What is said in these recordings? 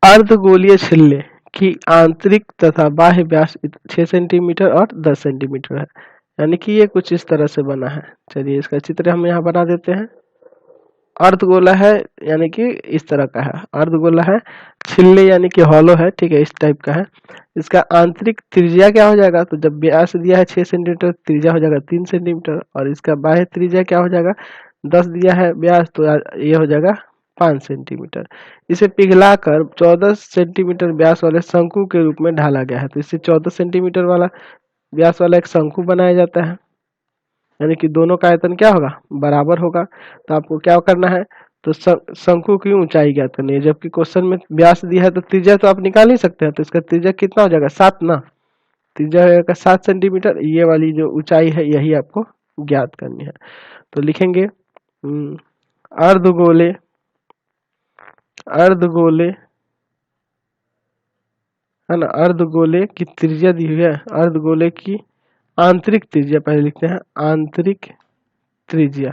अर्धगोलीय छिल्ले की आंतरिक तथा बाह्य व्यास 6 सेंटीमीटर और 10 सेंटीमीटर है, यानी कि ये कुछ इस तरह से बना है। चलिए इसका चित्र हम यहाँ बना देते हैं। अर्धगोला है यानी कि इस तरह का है, अर्धगोला है, छिल्ले यानी कि हॉलो है, ठीक है, इस टाइप का है। इसका आंतरिक त्रिज्या क्या हो जाएगा, तो जब व्यास दिया है 6 सेंटीमीटर, त्रिज्या हो जाएगा 3 सेंटीमीटर, और इसका बाह्य त्रिज्या क्या हो जाएगा, 10 दिया है व्यास, तो ये हो जाएगा 5 सेंटीमीटर। इसे पिघलाकर 14 सेंटीमीटर व्यास वाले शंकु के रूप में ढाला गया है। तो इससे 14 सेंटीमीटर वाला व्यास वाला एक शंकु बनाया जाता है, यानी कि दोनों का आयतन क्या होगा, बराबर होगा। तो आपको क्या करना है, तो शंकु की ऊंचाई ज्ञात करनी है। जबकि क्वेश्चन में व्यास दिया है तो त्रिज्या तो आप निकाल ही सकते हैं, तो इसका त्रिज्या कितना हो जाएगा, 7 ना, त्रिज्या हो जाएगा 7 सेंटीमीटर। ये वाली जो ऊंचाई है यही आपको ज्ञात करनी है। तो लिखेंगे अर्धगोले अर्धगोले है ना, अर्धगोले की त्रिज्या दी हुई है, अर्धगोले की आंतरिक त्रिज्या पहले लिखते हैं, आंतरिक त्रिज्या।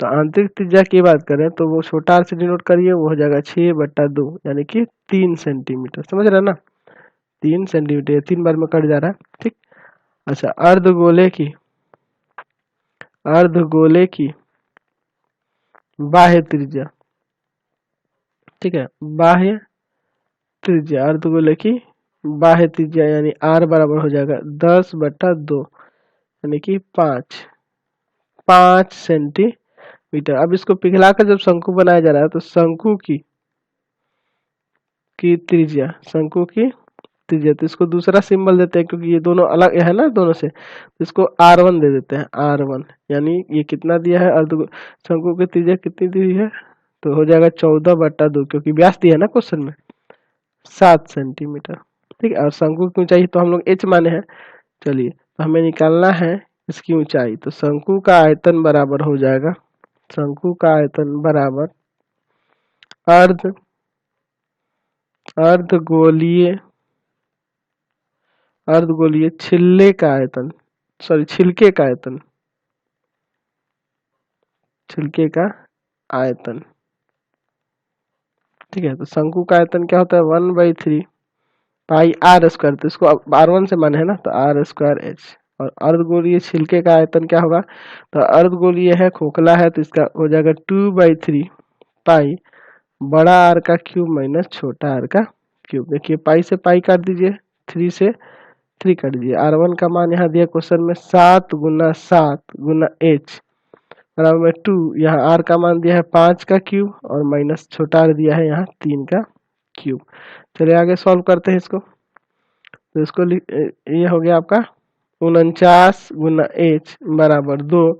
तो आंतरिक त्रिज्या की बात करें तो वो छोटा r से डिनोट करिए, वो हो जाएगा 6/2 यानी कि 3 सेंटीमीटर, समझ रहे हैं ना, 3 सेंटीमीटर, 3 बार में कट जा रहा है, ठीक। अच्छा, अर्धगोले की बाह्य त्रिज्या, ठीक है, बाह्य त्रिज्या, अर्धगोले की बाह्य त्रिज्या यानी r बराबर हो जाएगा 10/2 यानी कि 5 सेंटीमीटर। अब इसको पिघलाकर जब शंकु बनाया जा रहा है तो शंकु की त्रिज्या, शंकु की त्रिज्या, तो इसको दूसरा सिंबल देते हैं क्योंकि ये दोनों अलग है ना दोनों से, तो इसको r1 दे देते हैं, r1 यानी ये कितना दिया है, शंकु की त्रिज्या कितनी दी हुई है, तो हो जाएगा 14/2, क्योंकि व्यास दिया है ना क्वेश्चन में 7 सेंटीमीटर, ठीक है। और शंकु की ऊंचाई तो हम लोग h माने हैं। चलिए, तो हमें निकालना है इसकी ऊंचाई, तो शंकु का आयतन बराबर हो जाएगा, शंकु का आयतन बराबर अर्धगोलीय छिल्के का आयतन, ठीक है। तो शंकु का आयतन क्या होता है, 1/3 पाई r स्क्वायर, तो इसको r1 से माने है ना, तो r² h। और अर्धगोलीय छिलके का आयतन क्या होगा, तो अर्धगोलीय है, खोखला है, तो इसका हो जाएगा 2/3 पाई बड़ा r का क्यूब माइनस छोटा r का क्यूब। देखिए पाई से पाई काट दीजिए, 3 से 3 काट दीजिए। r1 का मान यहाँ दिया क्वेश्चन में 7 × 7 × h बराबर में 2, यहाँ r का मान दिया है 5 का क्यूब और माइनस छोटा r दिया है यहाँ 3 का क्यूब। चलिए आगे सॉल्व करते हैं इसको। तो इसको ये हो गया आपका 49 × h बराबर 2,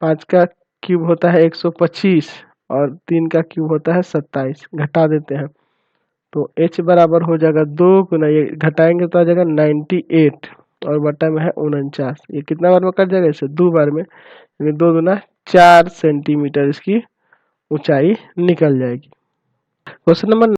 5 का क्यूब होता है 125 और 3 का क्यूब होता है 27, घटा देते हैं तो h बराबर हो जाएगा 2 × ये घटाएंगे तो आ जाएगा 98 और बटा में है 49। ये कितना बार में कट जाएगा, इसे 2 बार में, यानी 2 × 4 सेंटीमीटर इसकी ऊंचाई निकल जाएगी। Question number